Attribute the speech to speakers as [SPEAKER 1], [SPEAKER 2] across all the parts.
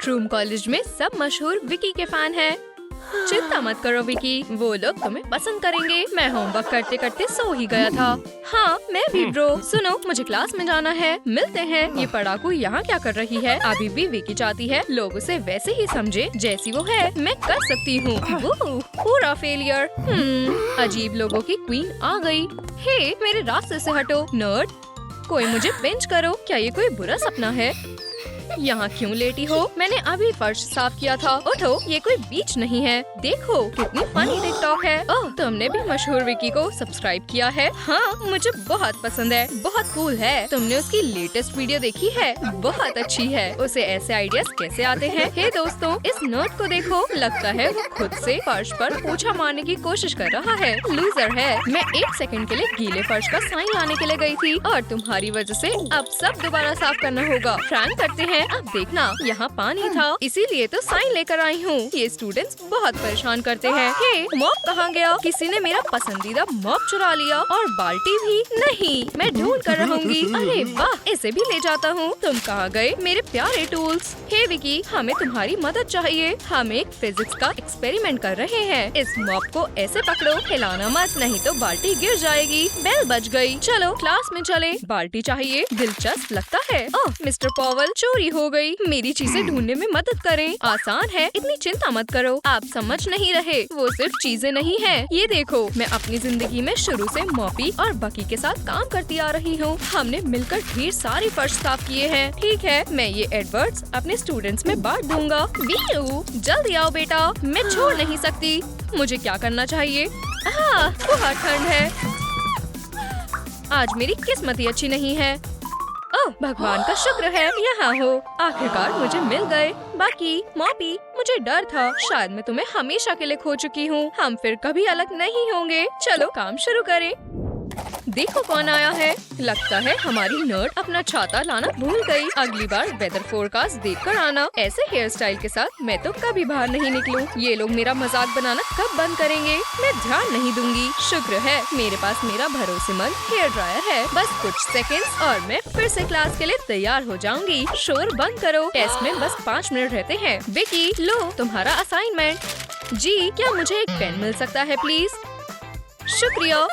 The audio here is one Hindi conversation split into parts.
[SPEAKER 1] क्रूम कॉलेज में सब मशहूर विकी के फैन हैं। चिंता मत करो विकी, वो लोग तुम्हें पसंद करेंगे। मैं होमवर्क करते करते सो ही गया था। हाँ मैं भी ब्रो। सुनो मुझे क्लास में जाना है, मिलते हैं। ये पढ़ाकू यहाँ क्या कर रही है? अभी भी विकी चाहती है लोग उसे वैसे ही समझे जैसी वो है। मैं कर सकती हूँ। पूरा फेलियर। अजीब लोगों की क्वीन आ गई। हे मेरे रास्ते से हटो नर्ड। कोई मुझे बेंच करो। क्या ये कोई बुरा सपना है? यहाँ क्यों लेटी हो? मैंने अभी फर्श साफ किया था। उठो, ये कोई बीच नहीं है। देखो कितनी फनी टिकटॉक है। ओह तुमने भी मशहूर विकी को सब्सक्राइब किया है? हाँ मुझे बहुत पसंद है, बहुत कूल है। तुमने उसकी लेटेस्ट वीडियो देखी है? बहुत अच्छी है। उसे ऐसे आइडियाज कैसे आते हैं? हे दोस्तों इस नर्ड को देखो, लगता है वो खुद से फर्श पर पोछा मारने की कोशिश कर रहा है। लूजर है। मैं 1 सेकंड के लिए गीले फर्श का साइन लाने के लिए गई थी और तुम्हारी वजह से अब सब दोबारा साफ करना होगा। प्रैंक करते हैं। अब देखना यहाँ पानी था, इसीलिए तो साइन लेकर आई हूँ। ये स्टूडेंट्स बहुत परेशान करते हैं। हे मॉप कहाँ गया? किसी ने मेरा पसंदीदा मॉप चुरा लिया और बाल्टी भी नहीं। मैं ढूंढ कर रहूंगी। अरे वाह इसे भी ले जाता हूँ। तुम कहाँ गए मेरे प्यारे टूल्स? हे विकी हमें तुम्हारी मदद चाहिए। हम एक फिजिक्स का एक्सपेरिमेंट कर रहे हैं। इस मॉप को ऐसे पकड़ो, हिलाना मत नहीं तो बाल्टी गिर जाएगी। बेल बज गई। चलो क्लास में चले। बाल्टी चाहिए, दिलचस्प लगता है। ओह मिस्टर पॉवल चोरी हो गई। मेरी चीजें ढूंढने में मदद करें। आसान है, इतनी चिंता मत करो। आप समझ नहीं रहे, वो सिर्फ चीजें नहीं है। ये देखो मैं अपनी जिंदगी में शुरू से मॉपी और बकी के साथ काम करती आ रही हूँ। हमने मिलकर ढेर सारी फर्श साफ किए हैं। ठीक है मैं ये एडवर्ड्स अपने स्टूडेंट्स में बांट दूंगा। वीयू जल्दी आओ बेटा, मैं छोड़ नहीं सकती। मुझे क्या करना चाहिए? बहुत ठंड है। आज मेरी किस्मत ही अच्छी नहीं है। ओह भगवान का शुक्र है यहाँ हो। आखिरकार मुझे मिल गए। बाकी मॉपी मुझे डर था, शायद मैं तुम्हें हमेशा के लिए खो चुकी हूँ। हम फिर कभी अलग नहीं होंगे। चलो काम शुरू करें। देखो कौन आया है। लगता है हमारी नर्ड अपना छाता लाना भूल गई। अगली बार वेदर फोरकास्ट देखकर आना। ऐसे हेयर स्टाइल के साथ मैं तो कभी बाहर नहीं निकलूं। ये लोग मेरा मजाक बनाना कब बंद करेंगे? मैं ध्यान नहीं दूंगी। शुक्र है मेरे पास मेरा भरोसेमंद हेयर ड्रायर है। बस कुछ सेकंड्स और मैं फिर से क्लास के लिए तैयार हो जाऊंगी। शोर बंद करो, टेस्ट में बस 5 मिनट रहते हैं। विकी लो तुम्हारा असाइनमेंट। जी क्या मुझे एक पेन मिल सकता है प्लीज? शुक्रिया।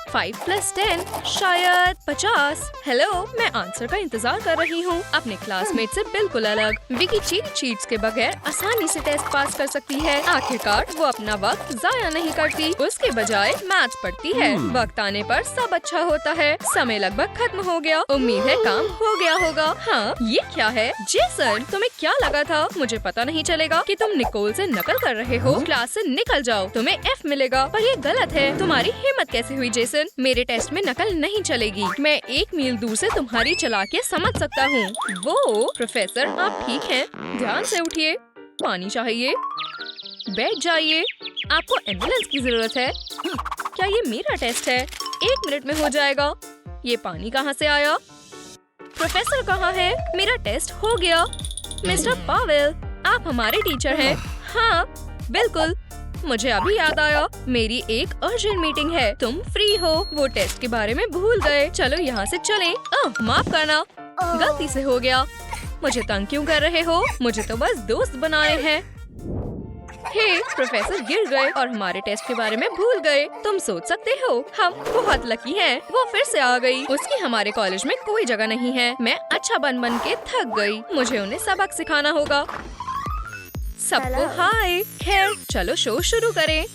[SPEAKER 1] 5 + 10 शायद 50। हेलो मैं आंसर का इंतजार कर रही हूँ। अपने क्लासमेट से बिल्कुल अलग। विकी चीट शीट्स के बगैर आसानी से टेस्ट पास कर सकती है। आखिरकार वो अपना वक्त जाया नहीं करती, उसके बजाय मैथ्स पढ़ती है। वक्त आने पर सब अच्छा होता है। समय लगभग खत्म हो गया। उम्मीद है काम हो गया होगा। हाँ ये क्या है? जेसन तुम्हें क्या लगा था मुझे पता नहीं चलेगा कि तुम निकोल से नकल कर रहे हो? क्लास से निकल जाओ, तुम्हें F मिलेगा। पर ये गलत है। तुम्हारी हिम्मत कैसे हुई जेसन? मेरे टेस्ट में नकल नहीं चलेगी। मैं 1 मील दूर से तुम्हारी चालाकियाँ समझ सकता हूँ। वो प्रोफेसर आप ठीक हैं? ध्यान से उठिए। पानी चाहिए। बैठ जाइए। आपको एम्बुलेंस की जरूरत है। क्या ये मेरा टेस्ट है? 1 मिनट में हो जाएगा। ये पानी कहाँ से आया? प्रोफेसर कहाँ है? मेरा टेस्ट हो गया। मिस्टर पावेल आप हमारे टीचर हैं? हाँ बिल्कुल, मुझे अभी याद आया मेरी एक अर्जेंट मीटिंग है। तुम फ्री हो? वो टेस्ट के बारे में भूल गए। चलो यहाँ से चलें। ओह माफ करना, गलती से हो गया। मुझे तंग क्यों कर रहे हो? मुझे तो बस दोस्त बनाए हैं। हे प्रोफेसर गिर गए और हमारे टेस्ट के बारे में भूल गए। तुम सोच सकते हो हम बहुत लकी हैं। वो फिर से आ गई। उसकी हमारे कॉलेज में कोई जगह नहीं है। मैं अच्छा बन के थक गई। मुझे उन्हें सबक सिखाना होगा। सबको हाय। खैर चलो शो शुरू करें।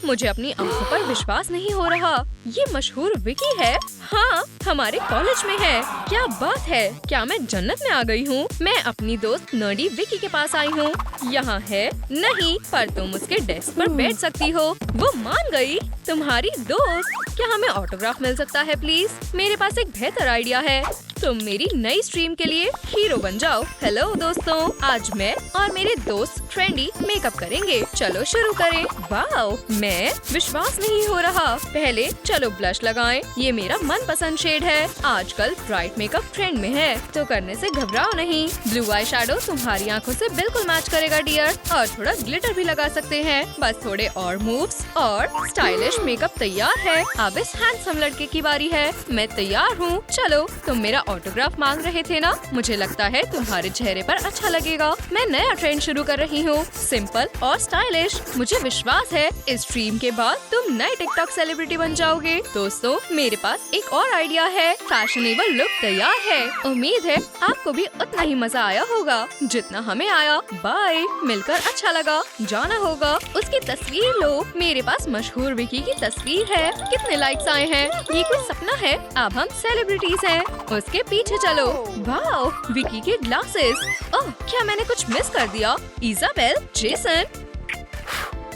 [SPEAKER 1] मुझे अपनी आंखों पर विश्वास नहीं हो रहा। ये मशहूर विकी है। हाँ हमारे कॉलेज में है। क्या बात है, क्या मैं जन्नत में आ गई हूँ? मैं अपनी दोस्त नर्डी विकी के पास आई हूँ। यहाँ है नहीं, पर तुम उसके डेस्क पर बैठ सकती हो। वो मान गई। तुम्हारी दोस्त। क्या हमें ऑटोग्राफ मिल सकता है प्लीज? मेरे पास एक बेहतर आइडिया है। तुम मेरी नई स्ट्रीम के लिए हीरो बन जाओ। हेलो दोस्तों, आज मैं और मेरे दोस्त ट्रेंडी मेकअप करेंगे। चलो शुरू करें। वाओ मैं विश्वास नहीं हो रहा। पहले चलो ब्लश लगाएं। ये मेरा मनपसंद शेड है। आजकल ब्राइट मेकअप ट्रेंड में है तो करने से घबराओ नहीं। ब्लू आई शैडो तुम्हारी आंखों से बिल्कुल मैच करेगा डियर। और थोड़ा ग्लिटर भी लगा सकते हैं। बस थोड़े और मूव्स और स्टाइलिश मेकअप तैयार है। अब इस हैंडसम लड़के की बारी है। मैं तैयार हूँ। चलो तुम मेरा ऑटोग्राफ मांग रहे थे ना? मुझे लगता है तुम्हारे चेहरे पर अच्छा लगेगा। मैं नया ट्रेंड शुरू कर रही हूँ, सिंपल और स्टाइलिश। मुझे विश्वास है इस स्ट्रीम के बाद तुम नए टिकटॉक सेलिब्रिटी बन जाओगे। दोस्तों, मेरे पास एक और आइडिया है। फैशनेबल लुक तैयार है। उम्मीद है आपको भी उतना ही मजा आया होगा जितना हमें आया। बाय, मिलकर अच्छा लगा। जाना होगा। उसकी तस्वीर लो। मेरे पास मशहूर विकी की तस्वीर है। कितने लाइक्स आए हैं? ये कोई सपना है? अब हम सेलिब्रिटीज हैं। उसके पीछे चलो। वाओ, विकी के ग्लासेस। ओह, क्या मैंने कुछ मिस कर दिया? Isabel, Jason,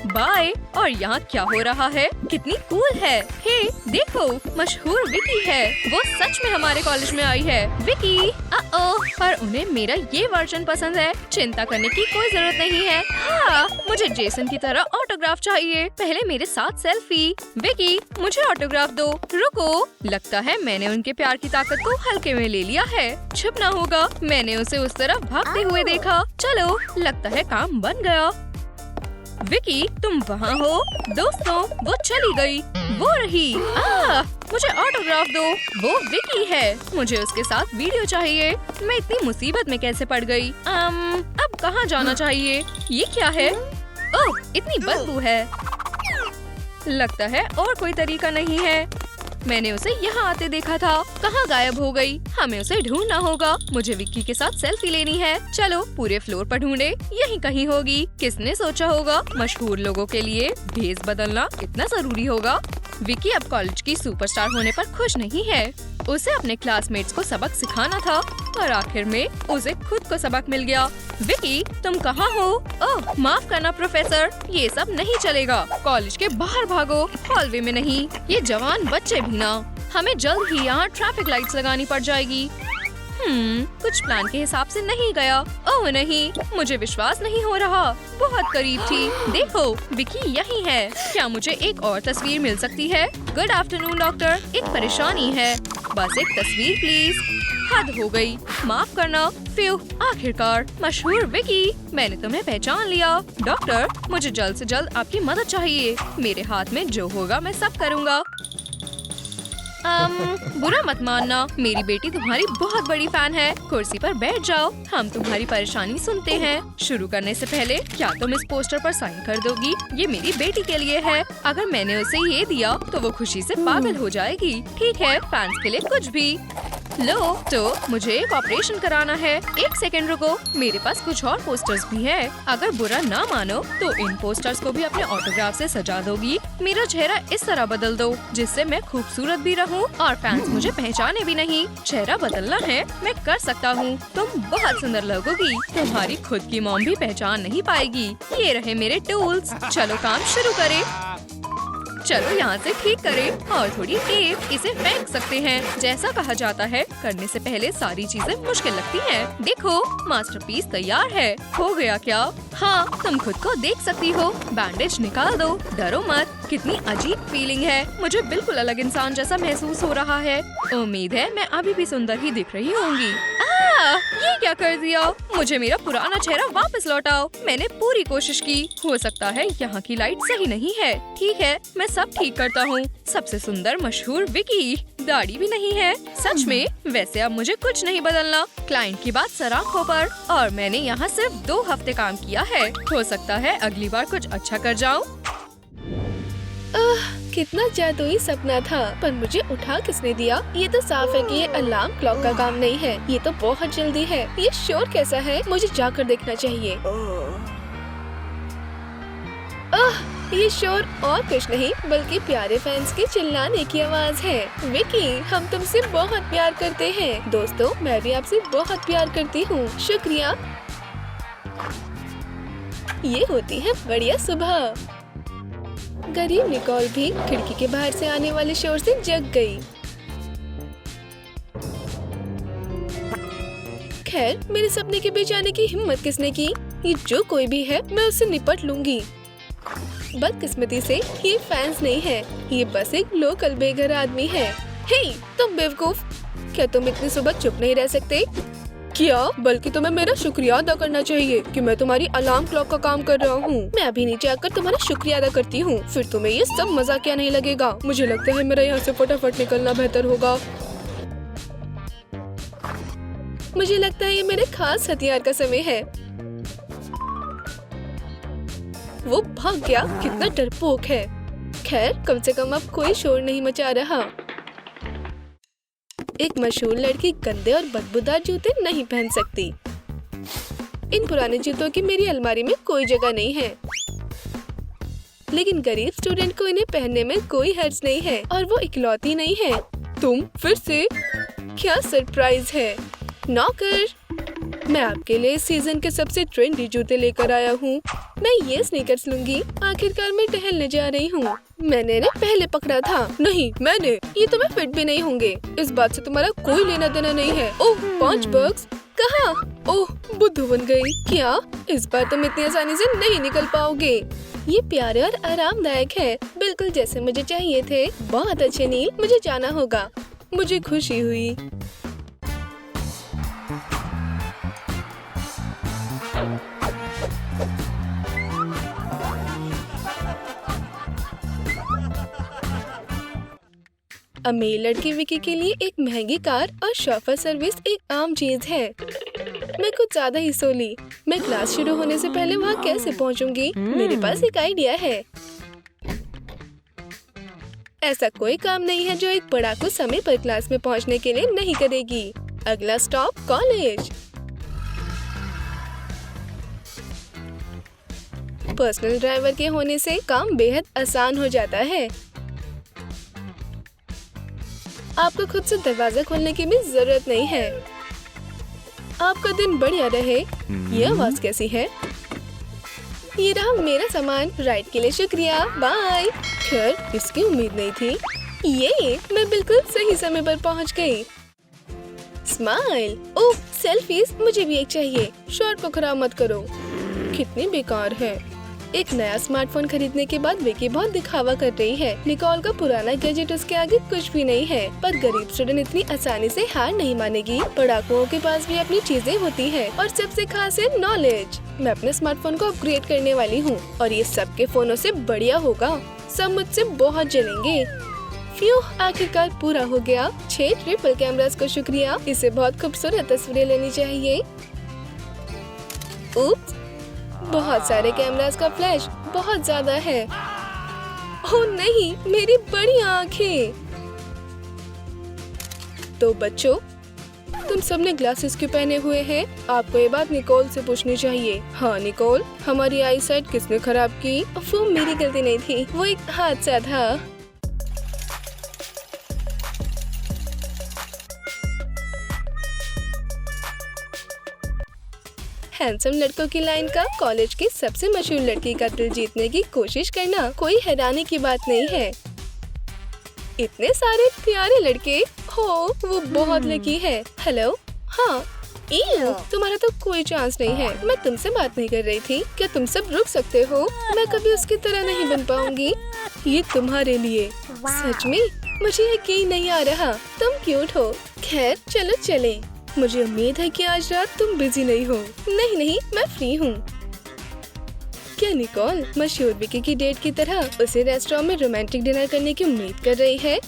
[SPEAKER 1] bye. और यहाँ क्या हो रहा है? कितनी कूल है। हे, देखो, मशहूर विकी है। वो सच में हमारे कॉलेज में आई है। विकी, पर उन्हें मेरा ये वर्जन पसंद है। चिंता करने की कोई जरूरत नहीं है। हाँ, मुझे जेसन की तरह ऑटोग्राफ चाहिए। पहले मेरे साथ सेल्फी। विकी, मुझे ऑटोग्राफ दो। रुको, लगता है मैंने उनके प्यार की ताकत को हल्के में ले लिया है। छुपना होगा। मैंने उसे उस तरफ भागते हुए देखा। चलो, लगता है काम बन गया। विकी, तुम वहाँ हो? दोस्तों, वो चली गई। वो रही। मुझे ऑटोग्राफ दो। वो विकी है। मुझे उसके साथ वीडियो चाहिए। मैं इतनी मुसीबत में कैसे पड़ गई? अब कहाँ जाना चाहिए? ये क्या है? ओह, इतनी बदबू है। लगता है और कोई तरीका नहीं है। मैंने उसे यहाँ आते देखा था। कहाँ गायब हो गई? हमें उसे ढूंढना होगा। मुझे विक्की के साथ सेल्फी लेनी है। चलो, पूरे फ्लोर पर ढूंढे। यहीं कहीं होगी। किसने सोचा होगा मशहूर लोगों के लिए भेस बदलना इतना जरूरी होगा? विक्की अब कॉलेज की सुपरस्टार होने पर खुश नहीं है। उसे अपने क्लासमेट्स को सबक सिखाना था और आखिर में उसे खुद को सबक मिल गया। विक्की, तुम कहाँ हो? ओह, माफ करना प्रोफेसर, ये सब नहीं चलेगा। कॉलेज के बाहर भागो, हॉलवे में नहीं। ये जवान बच्चे भी ना। हमें जल्द ही यहाँ ट्रैफिक लाइट्स लगानी पड़ जाएगी। कुछ प्लान के हिसाब से नहीं गया। ओह नहीं, मुझे विश्वास नहीं हो रहा। बहुत करीब थी। देखो, विकी यही है। क्या मुझे एक और तस्वीर मिल सकती है? गुड आफ्टरनून डॉक्टर, एक परेशानी है। बस एक तस्वीर प्लीज। हद हो गई, माफ करना। फ्यू, आखिरकार मशहूर विकी, मैंने तुम्हें पहचान लिया। डॉक्टर, मुझे जल्द से जल्द आपकी मदद चाहिए। मेरे हाथ में जो होगा मैं सब करूँगा। बुरा मत मानना, मेरी बेटी तुम्हारी बहुत बड़ी फैन है। कुर्सी पर बैठ जाओ, हम तुम्हारी परेशानी सुनते हैं। शुरू करने से पहले क्या तुम इस पोस्टर पर साइन कर दोगी? ये मेरी बेटी के लिए है। अगर मैंने उसे ये दिया तो वो खुशी से पागल हो जाएगी। ठीक है, फैंस के लिए कुछ भी। लो, तो मुझे एक ऑपरेशन कराना है। एक सेकंड रुको, मेरे पास कुछ और पोस्टर्स भी है। अगर बुरा ना मानो तो इन पोस्टर्स को भी अपने ऑटोग्राफ से सजा दोगी। मेरा चेहरा इस तरह बदल दो जिससे मैं खूबसूरत भी रहूं और फैंस मुझे पहचाने भी नहीं। चेहरा बदलना है, मैं कर सकता हूँ। तुम बहुत सुंदर लगोगी। तुम्हारी खुद की मॉम भी पहचान नहीं पाएगी। ये रहे मेरे टूल्स। चलो काम शुरू करें। चलो यहाँ से ठीक करें और थोड़ी टेप। इसे फेंक सकते हैं। जैसा कहा जाता है, करने से पहले सारी चीजें मुश्किल लगती हैं। देखो, मास्टरपीस तैयार है। हो गया क्या? हाँ, तुम खुद को देख सकती हो। बैंडेज निकाल दो। डरो मत। कितनी अजीब फीलिंग है। मुझे बिल्कुल अलग इंसान जैसा महसूस हो रहा है। उम्मीद है मैं अभी भी सुंदर ही दिख रही होंगी। ये क्या कर दिया? मुझे मेरा पुराना चेहरा वापस लौटाओ। मैंने पूरी कोशिश की। हो सकता है यहाँ की लाइट सही नहीं है। ठीक है, मैं सब ठीक करता हूँ। सबसे सुंदर मशहूर विकी। दाढ़ी भी नहीं है। सच में? वैसे अब मुझे कुछ नहीं बदलना। क्लाइंट की बात सर आंखों पर। और मैंने यहाँ सिर्फ 2 हफ्ते काम किया है। हो सकता है अगली बार कुछ अच्छा कर जाऊँ।
[SPEAKER 2] कितना जादुई सपना था, पर मुझे उठा किसने दिया? ये तो साफ है कि ये अलार्म क्लॉक का काम नहीं है। ये तो बहुत जल्दी है। ये शोर कैसा है? मुझे जाकर देखना चाहिए। ये शोर और कुछ नहीं बल्कि प्यारे फैंस के चिल्लाने की आवाज है। विकी, हम तुमसे बहुत प्यार करते हैं। दोस्तों, मैं भी आपसे बहुत प्यार करती हूँ। शुक्रिया। ये होती है बढ़िया सुबह। गरीब निकोल भी खिड़की के बाहर से आने वाले शोर से जग गई। खैर, मेरे सपने के बीच आने की हिम्मत किसने की? ये जो कोई भी है, मैं उससे निपट लूंगी। बदकिस्मती से ये फैंस नहीं है। ये बस एक लोकल बेघर आदमी है। हे, तुम बेवकूफ, क्या तुम इतनी सुबह चुप नहीं रह सकते? क्या? बल्कि तुम्हें मेरा शुक्रिया अदा करना चाहिए कि मैं तुम्हारी अलार्म क्लॉक का काम कर रहा हूँ। मैं अभी नीचे आकर तुम्हारा शुक्रिया अदा करती हूँ, फिर तुम्हें ये सब मजाक क्या नहीं लगेगा। मुझे लगता है मेरा यहाँ से फटाफट निकलना बेहतर होगा। मुझे लगता है ये मेरे खास हथियार का समय है। वो भाग गया, कितना डरपोक है। खैर, कम से कम अब कोई शोर नहीं मचा रहा। एक मशहूर लड़की गंदे और बदबूदार जूते नहीं पहन सकती। इन पुराने जूतों की मेरी अलमारी में कोई जगह नहीं है, लेकिन गरीब स्टूडेंट को इन्हें पहनने में कोई हर्ज नहीं है, और वो इकलौती नहीं है। तुम फिर से? क्या सरप्राइज है। नौकर, मैं आपके लिए इस सीजन के सबसे ट्रेंडी जूते लेकर आया हूँ। मैं ये स्नीकर्स लूंगी। आखिरकार मैं टहलने जा रही हूँ। मैंने इन्हें पहले पकड़ा था। नहीं, मैंने। ये तुम्हें फिट भी नहीं होंगे। इस बात से तुम्हारा कोई लेना देना नहीं है। ओह, 5 बक्स कहाँ? ओह, बुद्धू बन गई। क्या इस बार तुम इतनी आसानी से नहीं निकल पाओगे? ये प्यारे और आरामदायक है, बिल्कुल जैसे मुझे चाहिए थे। बहुत अच्छे नील, मुझे जाना होगा। मुझे खुशी हुई। अमीर लड़की विकी के लिए एक महंगी कार और शॉफर सर्विस एक आम चीज है। मैं कुछ ज्यादा ही सो ली। मैं क्लास शुरू होने से पहले वहाँ कैसे पहुँचूंगी? मेरे पास एक आइडिया है। ऐसा कोई काम नहीं है जो एक पढ़ाकू समय पर क्लास में पहुँचने के लिए नहीं करेगी। अगला स्टॉप कॉलेज। पर्सनल ड्राइवर के होने से काम बेहद आसान हो जाता है। आपको खुद से दरवाजा खोलने की भी जरूरत नहीं है। आपका दिन बढ़िया रहे। ये आवाज कैसी है? ये रहा मेरा सामान। राइड के लिए शुक्रिया, बाय। खैर, इसकी उम्मीद नहीं थी। ये मैं बिल्कुल सही समय पर पहुंच गई। स्माइल। ओह, सेल्फीज, मुझे भी एक चाहिए। शॉट को खराब मत करो। कितनी बेकार है। एक नया स्मार्टफोन खरीदने के बाद विकी बहुत दिखावा कर रही है। निकोल का पुराना गैजेट उसके आगे कुछ भी नहीं है। पर गरीब स्टूडेंट इतनी आसानी से हार नहीं मानेगी। पढ़ाकुओं के पास भी अपनी चीजें होती है, और सबसे खास है नॉलेज। मैं अपने स्मार्टफोन को अपग्रेड करने वाली हूँ, और ये सबके फोनों से बढ़िया होगा। सब मुझसे बहुत जलेंगे। फ्यू, आखिरकार पूरा हो गया। 6 ट्रिपल कैमरास को शुक्रिया। इसे बहुत खूबसूरत तस्वीरें लेनी चाहिए। उप्स, बहुत सारे कैमरास का फ्लैश बहुत ज्यादा है। ओह नहीं, मेरी बड़ी आँखें। तो बच्चों, तुम सबने ग्लासेस क्यों पहने हुए हैं? आपको ये बात निकोल से पूछनी चाहिए। हाँ निकोल, हमारी आई साइट किसने खराब की? वो मेरी गलती नहीं थी, वो एक हादसा था। हैंडसम लड़कों की लाइन का कॉलेज की सबसे मशहूर लड़की का दिल जीतने की कोशिश करना कोई हैरानी की बात नहीं है। इतने सारे प्यारे लड़के हो, वो बहुत लकी है। हेलो, हाँ, तुम्हारा तो कोई चांस नहीं है। मैं तुमसे बात नहीं कर रही थी। क्या तुम सब रुक सकते हो? मैं कभी उसकी तरह नहीं बन पाऊंगी। ये तुम्हारे लिए। सच में मुझे यकीन नहीं आ रहा। तुम क्यूट हो। खैर, चलो चलें। मुझे उम्मीद है कि आज रात तुम बिजी नहीं हो। नहीं नहीं, मैं फ्री हूँ। क्या निकोल मशहूर विकी की डेट की तरह उसे रेस्टोरेंट में रोमांटिक डिनर करने की उम्मीद कर रही है?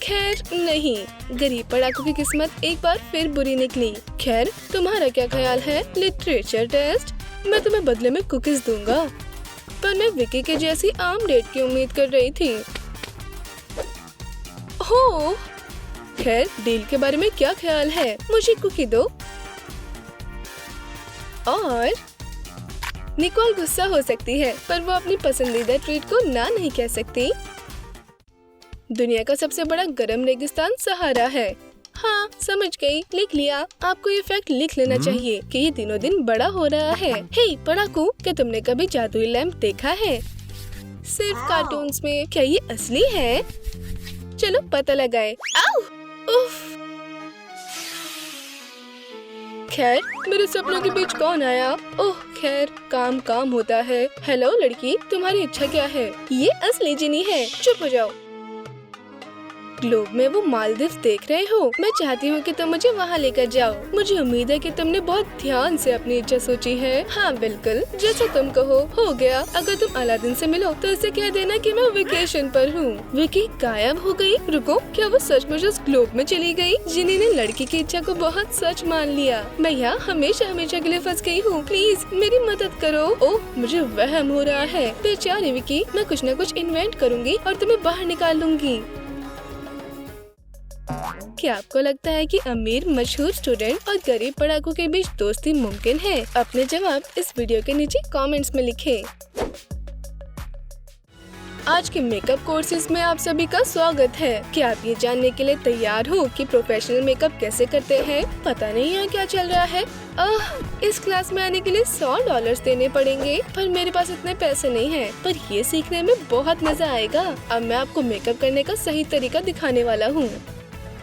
[SPEAKER 2] खैर नहीं, गरीब पढ़ाकू की किस्मत एक बार फिर बुरी निकली। खैर, तुम्हारा क्या ख्याल है? Literature test? मैं तुम्हें बदले में कुकीज दूंगा। पर मैं विकी के जैसी आम डेट की उम्मीद कर रही थी। हो, खैर, डील के बारे में क्या ख्याल है? मुझे कुकी दो। और निकोल गुस्सा हो सकती है, पर वो अपनी पसंदीदा ट्रीट को ना नहीं कह सकती। दुनिया का सबसे बड़ा गर्म रेगिस्तान सहारा है। हाँ, समझ गई, लिख लिया। आपको ये फैक्ट लिख लेना चाहिए कि ये दिनों दिन बड़ा हो रहा है। हे पढ़ाकू, क्या तुमने कभी जादुई लैंप देखा है? सिर्फ कार्टून्स में। क्या ये असली है? चलो पता लगाए। आओ! उफ! खैर, मेरे सपनों के बीच कौन आया? ओह खैर, काम काम होता है। हेलो लड़की, तुम्हारी इच्छा क्या है? ये असली जिनी है। चुप हो जाओ। ग्लोब में वो मालदीव देख रहे हो? मैं चाहती हूँ कि तुम मुझे वहाँ लेकर जाओ। मुझे उम्मीद है कि तुमने बहुत ध्यान से अपनी इच्छा सोची है। हाँ बिल्कुल, जैसा तुम कहो। हो गया। अगर तुम अलादीन से मिलो तो इसे कह देना कि मैं वेकेशन पर हूँ। विकी गायब हो गई। रुको, क्या वो सचमुच उस ग्लोब में चली गई? जिनी ने लड़की की इच्छा को बहुत सच मान लिया। मैं यहाँ हमेशा हमेशा के लिए फंस गई हूँ। प्लीज मेरी मदद करो। ओह, मुझे वहम हो रहा है। बेचारी विकी, मैं कुछ न कुछ इन्वेंट करूँगी और तुम्हें बाहर निकाल लूंगी। क्या आपको लगता है कि अमीर मशहूर स्टूडेंट और गरीब पढ़ाकू के बीच दोस्ती मुमकिन है? अपने जवाब इस वीडियो के नीचे कमेंट्स में लिखें। आज के मेकअप कोर्सेज में आप सभी का स्वागत है। क्या आप ये जानने के लिए तैयार हो कि प्रोफेशनल मेकअप कैसे करते हैं? पता नहीं यहाँ क्या चल रहा है। इस क्लास में आने के लिए $100 देने पड़ेंगे, पर मेरे पास इतने पैसे नहीं हैं। पर ये सीखने में बहुत मजा आएगा। अब मैं आपको मेकअप करने का सही तरीका दिखाने वाला हूँ।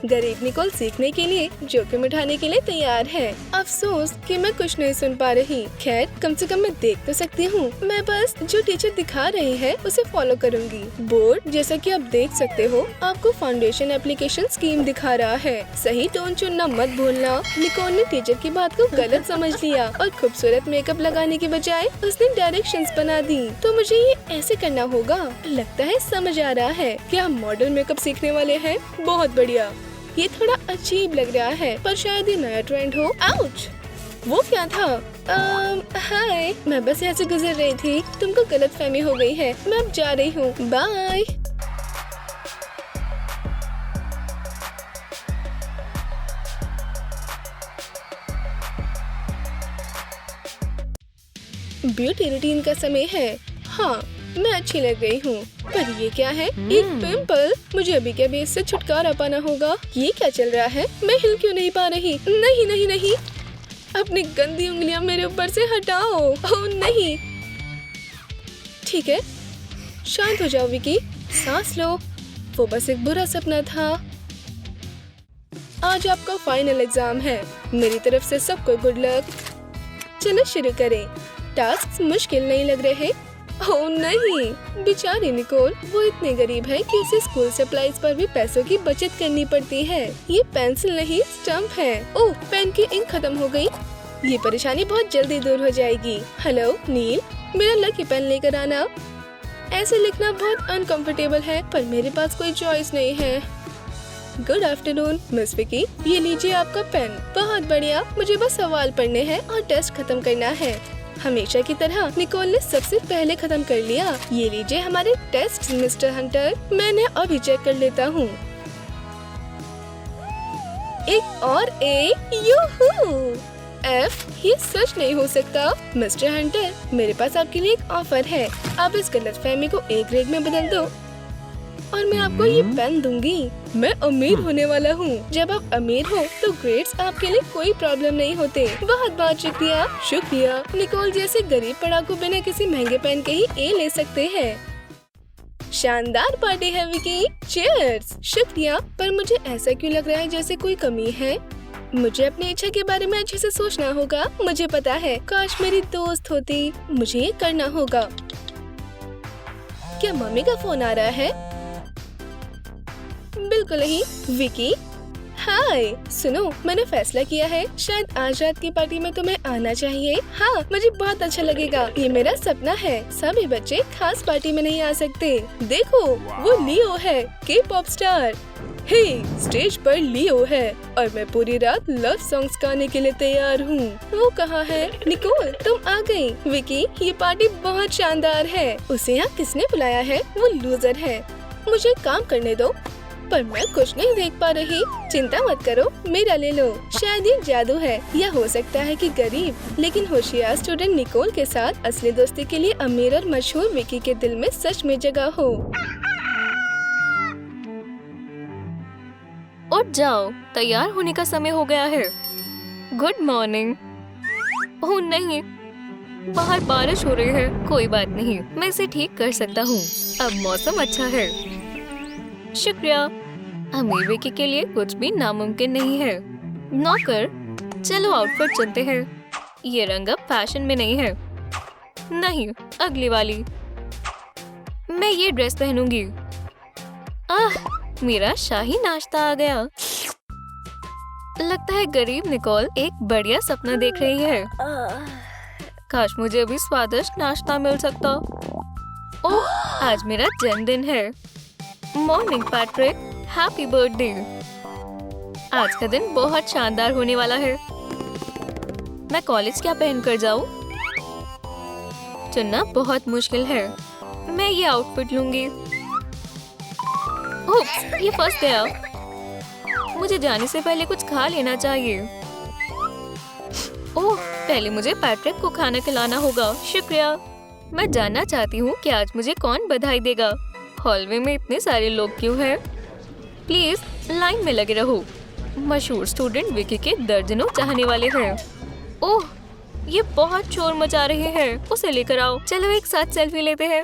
[SPEAKER 2] गरीब निकोल सीखने के लिए जोखिम उठाने के लिए तैयार है। अफसोस कि मैं कुछ नहीं सुन पा रही। खैर, कम से कम मैं देख तो सकती हूँ। मैं बस जो टीचर दिखा रही है उसे फॉलो करूँगी। बोर्ड जैसा कि आप देख सकते हो, आपको फाउंडेशन एप्लीकेशन स्कीम दिखा रहा है। सही टोन चुनना मत भूलना। निकोल ने टीचर की बात को गलत समझ लिया और खूबसूरत मेकअप लगाने के बजाय उसने डायरेक्शंस बना दी। तो मुझे ये ऐसे करना होगा। लगता है समझ आ रहा है। क्या हम मॉडल मेकअप सीखने वाले हैं? बहुत बढ़िया। ये थोड़ा अजीब लग रहा है, पर शायद ये नया ट्रेंड हो। आउच! वो क्या था? हाय, मैं बस यहाँ से गुजर रही थी। तुमको गलतफहमी हो गई है। मैं अब जा रही हूँ। बाय। ब्यूटी रूटीन का समय है। हाँ, मैं अच्छी लग गई हूँ। पर ये क्या है? एक पिंपल। मुझे अभी के अभी इससे छुटकारा पाना होगा। ये क्या चल रहा है? मैं हिल क्यों नहीं पा रही? नहीं नहीं नहीं, अपनी गंदी उंगलियां मेरे ऊपर से हटाओ। ओह नहीं। ठीक है, शांत हो जाओ विकी, सांस लो। वो बस एक बुरा सपना था। आज आपका फाइनल एग्जाम है। मेरी तरफ से सबको गुड लक। चलो शुरू करें। टास्क मुश्किल नहीं लग रहे। ओह नहीं, बेचारी निकोल। वो इतने गरीब है कि उसे स्कूल सप्लाईज पर भी पैसों की बचत करनी पड़ती है। ये पेंसिल नहीं, स्टंप है। ओह, पेन की इंक खत्म हो गई। ये परेशानी बहुत जल्दी दूर हो जाएगी। हेलो नील, मेरा लकी पेन लेकर आना। ऐसे लिखना बहुत अनकंफर्टेबल है, पर मेरे पास कोई चॉइस नहीं है। गुड आफ्टरनून मिस विकी, ये लीजिए आपका पेन। बहुत बढ़िया, मुझे बस सवाल पढ़ने हैं और टेस्ट खत्म करना है। हमेशा की तरह निकोल ने सबसे पहले खत्म कर लिया। ये लीजिए हमारे टेस्ट मिस्टर हंटर। मैंने अभी चेक कर लेता हूँ। एक और ए, यूहू! F, ये सच नहीं हो सकता। मिस्टर हंटर, मेरे पास आपके लिए एक ऑफर है। आप इस गलतफहमी को A ग्रेड में बदल दो और मैं आपको ये पेन दूंगी। मैं अमीर होने वाला हूँ। जब आप अमीर हो तो ग्रेड्स आपके लिए कोई प्रॉब्लम नहीं होते। बहुत बहुत शुक्रिया। शुक्रिया। निकोल जैसे गरीब पढ़ाकू बिना किसी महंगे पेन के ही A ले सकते हैं। शानदार पार्टी है विकी। चीयर्स। शुक्रिया, पर मुझे ऐसा क्यों लग रहा है जैसे कोई कमी है? मुझे अपनी इच्छा के बारे में अच्छे से सोचना होगा। मुझे पता है, काश मेरी दोस्त होती। मुझे ये करना होगा। क्या मम्मी का फोन आ रहा है? बिल्कुल नहीं। विकी, हाय, सुनो, मैंने फैसला किया है। शायद आज रात की पार्टी में तुम्हें आना चाहिए। हाँ, मुझे बहुत अच्छा लगेगा। ये मेरा सपना है। सभी बच्चे खास पार्टी में नहीं आ सकते। देखो, वो लियो है, के पॉप स्टार। हे, स्टेज पर लियो है और मैं पूरी रात लव सॉन्ग्स गाने के लिए तैयार हूँ। वो कहाँ है? निकोल, तुम आ गई। विकी, ये पार्टी बहुत शानदार है। उसे यहाँ किसने बुलाया है? वो लूजर है। मुझे काम करने दो। पर मैं कुछ नहीं देख पा रही। चिंता मत करो, मेरा ले लो। शायद ये जादू है, या हो सकता है कि गरीब लेकिन होशियार स्टूडेंट निकोल के साथ असली दोस्ती के लिए अमीर और मशहूर विकी के दिल में सच में जगह हो।
[SPEAKER 1] उठ जाओ, तैयार होने का समय हो गया है। Good morning. ओह नहीं, बाहर बारिश हो रही है। कोई बात नहीं, मैं इसे ठीक कर सकता हूँ। अब मौसम अच्छा है। शुक्रिया। अमीर विकी के लिए कुछ भी नामुमकिन नहीं है। नौकर, चलो आउटफिट चुनते हैं। ये रंग अब फैशन में नहीं है। नहीं, अगली वाली। मैं ये ड्रेस पहनूंगी। मेरा शाही नाश्ता आ गया। लगता है गरीब निकोल एक बढ़िया सपना देख रही है। काश मुझे भी स्वादिष्ट नाश्ता मिल सकता। ओह, आज मेरा जन्मदिन है। Morning Patrick, happy birthday. आज का दिन बहुत शानदार होने वाला है। मैं कॉलेज क्या पहनकर जाऊं? चुनना बहुत मुश्किल है। मैं ये आउटफिट लूंगी। ओप्स, ये फंस गया। मुझे जाने से पहले कुछ खा लेना चाहिए। ओह, पहले मुझे पैट्रिक को खाना खिलाना होगा। शुक्रिया। मैं जानना चाहती हूँ कि आज मुझे कौन बधाई देगा। हॉलवे में इतने सारे लोग क्यों हैं? प्लीज लाइन में लगे रहो। मशहूर स्टूडेंट विकी के दर्जनों चाहने वाले हैं। ओह, ये बहुत शोर मचा रहे हैं। उसे लेकर आओ। चलो एक साथ सेल्फी लेते हैं।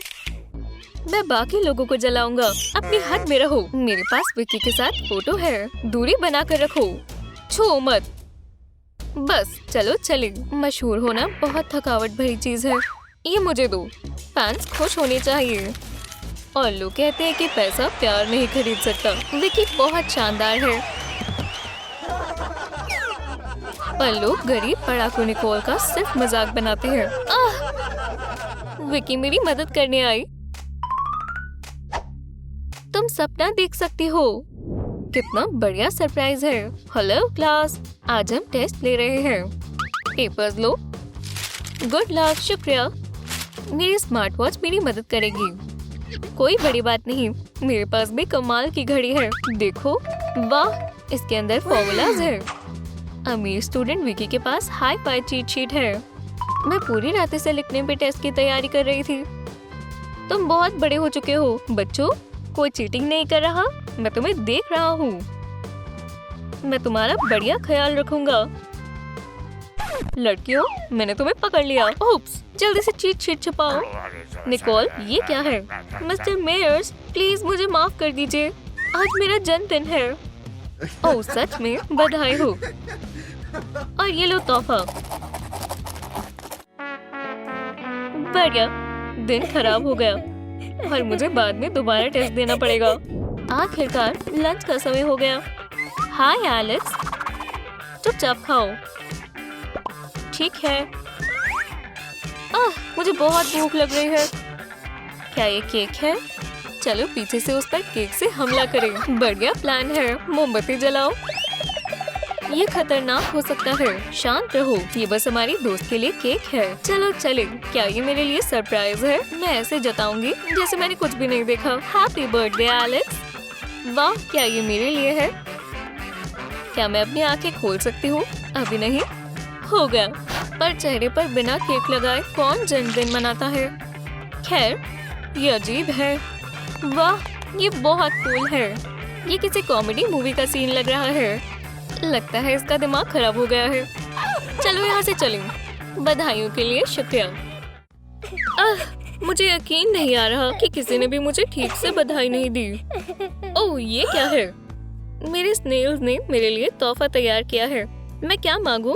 [SPEAKER 1] मैं बाकी लोगों को जलाऊंगा। अपनी हद में रहो। मेरे पास विकी के साथ फोटो है। दूरी बनाकर रखो। छू मत। बस चलो चले। मशहूर होना बहुत थकावट भरी चीज है। ये मुझे दो। फैंस खुश होने चाहिए। और लोग कहते हैं कि पैसा प्यार नहीं खरीद सकता। विकी बहुत शानदार है। और लोग गरीब पढ़ाकू निकोल का सिर्फ मजाक बनाते हैं। विकी मेरी मदद करने आई। तुम सपना देख सकती हो। कितना बढ़िया सरप्राइज है। हेलो क्लास, आज हम टेस्ट ले रहे हैं। पेपर्स लो। Good luck. शुक्रिया। मेरी स्मार्ट वॉच मेरी मदद करेगी। कोई बड़ी बात नहीं। मेरे पास भी कमाल की घड़ी है। देखो, वाह, इसके अंदर फॉर्मूलाज है। अमीर स्टूडेंट विकी के पास हाई फाई चीट शीट है। मैं पूरी रात से लिखने पे टेस्ट की तैयारी कर रही थी। तुम बहुत बड़े हो चुके हो बच्चों। कोई चीटिंग नहीं कर रहा। मैं तुम्हें देख रहा हूँ। मैं तुम्हारा बढ़िया ख्याल रखूंगा। लड़कियों, मैंने तुम्हें पकड़ लिया। ओप्स, जल्दी से चीट शीट छुपाओ। निकोल, ये क्या है? मिस्टर मेयर्स, प्लीज मुझे माफ कर दीजिए। आज मेरा जन्मदिन है। ओह, सच में बधाई हो। और ये लो तोहफा। बढ़िया। दिन खराब हो गया और मुझे बाद में दोबारा टेस्ट देना पड़ेगा। आखिरकार लंच का समय हो गया। हाय एलेक्स, चुपचाप खाओ। ठीक है। मुझे बहुत भूख लग रही है। क्या ये केक है? चलो पीछे से उस पर केक से हमला करें। बढ़िया प्लान है। मोमबत्ती जलाओ। ये खतरनाक हो सकता है। शांत रहो। ये बस हमारी दोस्त के लिए केक है। चलो चले। क्या ये मेरे लिए सरप्राइज है? मैं ऐसे जताऊंगी जैसे मैंने कुछ भी नहीं देखा। Happy birthday Alex. वाह, क्या ये मेरे लिए है? क्या मैं अपनी आंखें खोल सकती हूँ? अभी नहीं। हो गया। पर चेहरे पर बिना केक लगाए कौन जन्मदिन मनाता है? खैर, ये अजीब है। वाह, ये बहुत कूल है। ये किसी कॉमेडी मूवी का सीन लग रहा है। लगता है इसका दिमाग खराब हो गया है। चलो यहाँ से चलें। बधाइयों के लिए शुक्रिया। मुझे यकीन नहीं आ रहा कि किसी ने भी मुझे ठीक से बधाई नहीं दी। ओह, ये क्या है? मेरे स्नेल्स ने मेरे लिए तोहफा तैयार किया है। मैं क्या मांगूं?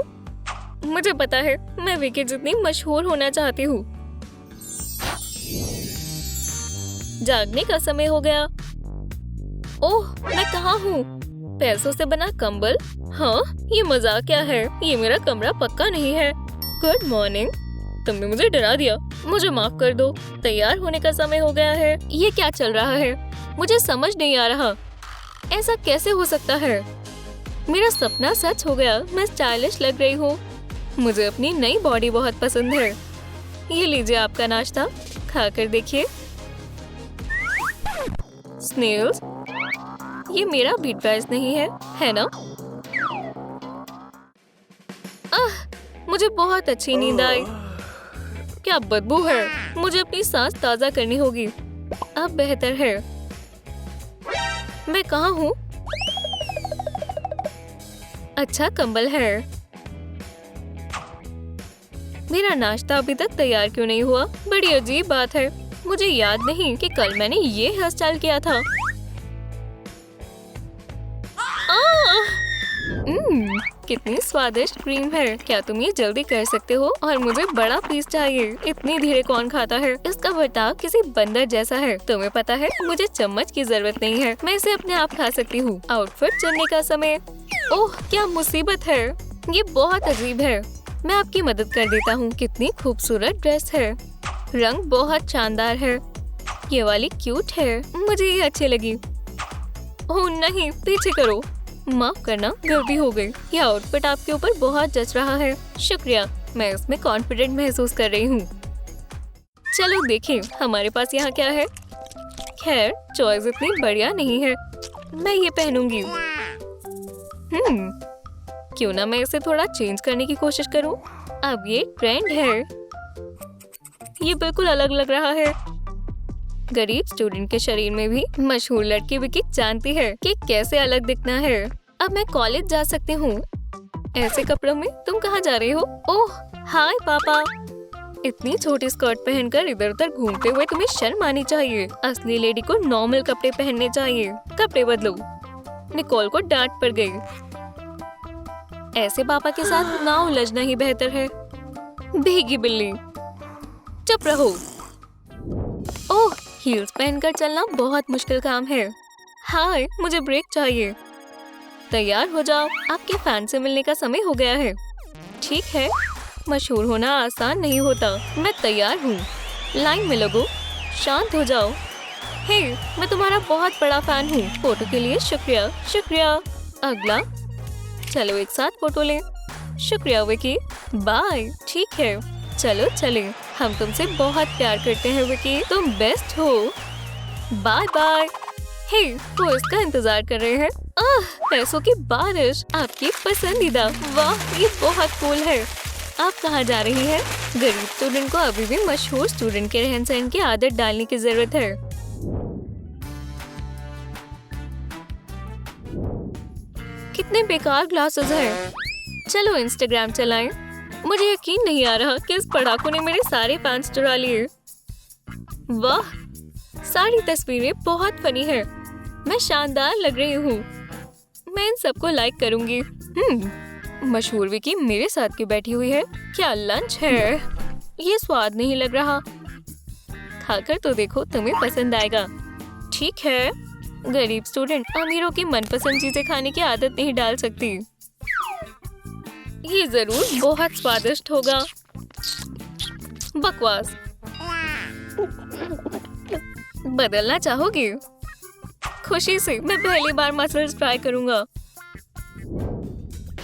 [SPEAKER 1] मुझे पता है, मैं विकी जितनी मशहूर होना चाहती हूँ। जागने का समय हो गया। ओह, मैं कहाँ हूँ? पैसों से बना कंबल? हाँ, ये मजाक क्या है? ये मेरा कमरा पक्का नहीं है। Good morning. तुमने मुझे डरा दिया। मुझे माफ कर दो। तैयार होने का समय हो गया है। ये क्या चल रहा है? मुझे समझ नहीं आ रहा। ऐसा कैसे हो सकता है? मेरा सपना सच हो गया। मैं स्टाइलिश लग रही हूँ। मुझे अपनी नई बॉडी बहुत पसंद है। ये लीजिए आपका नाश्ता, खाकर देखिए। स्नेल्स, ये मेरा बीट प्राइस नहीं है ना? मुझे बहुत अच्छी नींद आई। क्या बदबू है। मुझे अपनी सांस ताजा करनी होगी। अब बेहतर है। मैं कहाँ हूँ? अच्छा कंबल है। मेरा नाश्ता अभी तक तैयार क्यों नहीं हुआ? बड़ी अजीब बात है। मुझे याद नहीं कि कल मैंने ये हेयर स्टाइल किया था।
[SPEAKER 2] कितनी स्वादिष्ट क्रीम है। क्या तुम ये जल्दी कर सकते हो? और मुझे बड़ा पीस चाहिए। इतनी धीरे कौन खाता है? इसका बर्ताव किसी बंदर जैसा है। तुम्हें पता है मुझे चम्मच की जरूरत नहीं है, मैं इसे अपने आप खा सकती हूँ। आउटफिट चुनने का समय। ओह क्या मुसीबत है, ये बहुत अजीब है। मैं आपकी मदद कर देता हूँ। कितनी खूबसूरत ड्रेस है, रंग बहुत शानदार है। ये वाली क्यूट है, मुझे ये अच्छी लगी। ओह नहीं, पीछे करो, माफ करना गलती हो गई। यह आउटफिट आपके ऊपर बहुत जच रहा है। शुक्रिया, मैं इसमें कॉन्फिडेंट महसूस कर रही हूँ। चलो देखें हमारे पास यहाँ क्या है। खैर चॉइस इतनी बढ़िया नहीं है, मैं ये पहनूंगी। क्यों ना मैं इसे थोड़ा चेंज करने की कोशिश करूँ। अब ये ट्रेंड है, ये बिल्कुल अलग लग रहा है। गरीब स्टूडेंट के शरीर में भी मशहूर लड़की विकी जानती है कि कैसे अलग दिखना है। अब मैं कॉलेज जा सकती हूँ ऐसे कपड़ों में। तुम कहाँ जा रही हो? ओह हाय पापा। इतनी छोटी स्कर्ट पहनकर इधर उधर घूमते हुए तुम्हें शर्म आनी चाहिए। असली लेडी को नॉर्मल कपड़े पहनने चाहिए। कपड़े बदलो। निकोल को डांट पड़ गई। ऐसे पापा के साथ ना उलझना ही बेहतर है। भीगी बिल्ली, चुप रहो। ओह हील्स पहनकर चलना बहुत मुश्किल काम है। हाय मुझे ब्रेक चाहिए। तैयार हो जाओ, आपके फैन से मिलने का समय हो गया है। ठीक है, मशहूर होना आसान नहीं होता। मैं तैयार हूँ, लाइन में लगो। शांत हो जाओ। हे मैं तुम्हारा बहुत बड़ा फैन हूँ। फोटो के लिए शुक्रिया। शुक्रिया। अगला, चलो एक साथ फोटो लें। शुक्रिया विकी, बाय। ठीक है चलो चले, हम तुमसे बहुत प्यार करते हैं विकी, तुम बेस्ट हो। Bye bye. हे वो इसका इंतजार कर रहे हैं। पैसों की बारिश, आपकी पसंदीदा। वाह ये बहुत कूल है। आप कहाँ जा रही हैं? गरीब स्टूडेंट को अभी भी मशहूर स्टूडेंट के रहन सहन की आदत डालने की जरूरत है। कितने बेकार ग्लासेस हैं। चलो इंस्टाग्राम चलाएं। मुझे यकीन नहीं आ रहा कि इस पढ़ाकू ने मेरे सारे फैंस चुरा लिए। वाह सारी तस्वीरें बहुत फनी है। मैं शानदार लग रही हूँ। मैं इन सबको लाइक करूंगी। मशहूर विकी मेरे साथ क्यों बैठी हुई है? क्या लंच है? ये स्वाद नहीं लग रहा। खाकर तो देखो, तुम्हें पसंद आएगा। ठीक है, गरीब स्टूडेंट अमीरों की मनपसंद चीजें खाने की आदत नहीं डाल सकती। ये जरूर बहुत स्वादिष्ट होगा। बकवास। बदलना चाहोगे? खुशी से, मैं पहली बार मसल्स ट्राई करूंगा।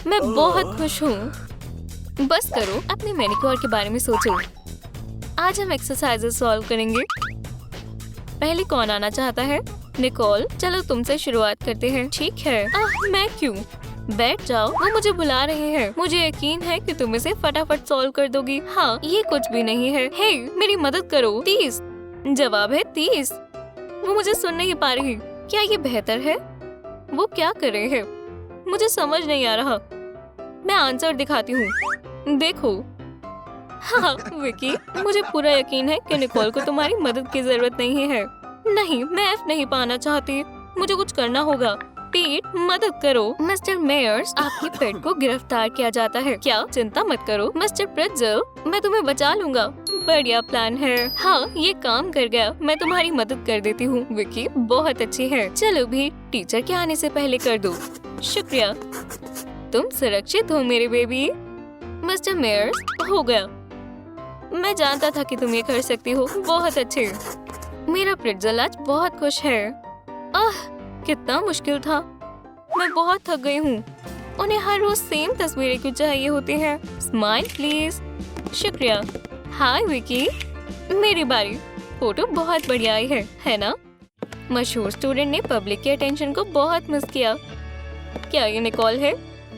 [SPEAKER 2] मैं बहुत खुश हूँ। बस करो, अपने मैनिक्योर के बारे में सोचो। आज हम एक्सरसाइजेस सॉल्व करेंगे। पहले कौन आना चाहता है? निकोल, चलो तुमसे शुरुआत करते हैं। ठीक है। मैं क्यों? बैठ जाओ, वो मुझे बुला रहे हैं। मुझे यकीन है कि तुम इसे फटाफट सॉल्व कर दोगी। हाँ, ये कुछ भी नहीं है। हे, मेरी मदद करो। 30 जवाब है 30। वो मुझे सुन नहीं पा रही। क्या ये बेहतर है? वो क्या कर रहे हैं? मुझे समझ नहीं आ रहा। मैं आंसर दिखाती हूँ, देखो। हाँ विकी, मुझे पूरा यकीन है कि निकोल को तुम्हारी मदद की जरूरत नहीं है। नहीं, मैं F नहीं पाना चाहती। मुझे कुछ करना होगा। पीट, मदद करो। मिस्टर मेयर्स, आपकी पेट को गिरफ्तार किया जाता है। क्या? चिंता मत करो मिस्टर प्रेट्ज़ल, मैं तुम्हें बचा लूंगा। बढ़िया प्लान है। हाँ, ये काम कर गया। मैं तुम्हारी मदद कर देती हूँ। विकी बहुत अच्छी है। चलो भी, टीचर के आने से पहले कर दो। शुक्रिया। तुम सुरक्षित हो मेरे बेबी। मिस्टर मेयर्स, हो गया। मैं जानता था कि तुम ये कर सकती हो। बहुत अच्छे। मेरा प्रेट्ज़ल आज बहुत खुश है। कितना मुश्किल था। मैं बहुत थक गई हूँ। उन्हें हर रोज सेम तस्वीरें क्यों चाहिए होती हैं? Smile please. शुक्रिया। हाय विकी, मेरी बारी। फोटो बहुत बढ़िया आई है ना? मशहूर स्टूडेंट ने पब्लिक के अटेंशन को बहुत मिस किया। क्या ये निकोल है?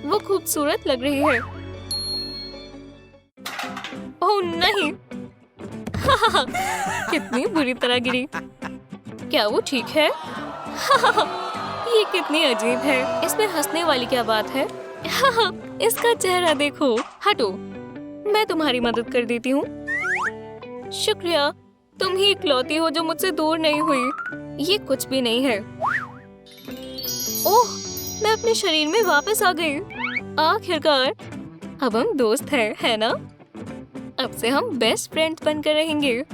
[SPEAKER 2] वो खूबसूरत लग रही है। ओह नहीं। कितनी बुरी तरह गिरी। क्या वो ठीक है? ये कितनी अजीब है। इसमें हंसने वाली क्या बात है? इसका चेहरा देखो। हटो, मैं तुम्हारी मदद कर देती हूँ। शुक्रिया। तुम ही इकलौती हो जो मुझसे दूर नहीं हुई। ये कुछ भी नहीं है। ओह, मैं अपने शरीर में वापस आ गई।
[SPEAKER 1] आखिरकार अब हम दोस्त हैं, है ना? अब से हम बेस्ट फ्रेंड्स बनकर रहेंगे।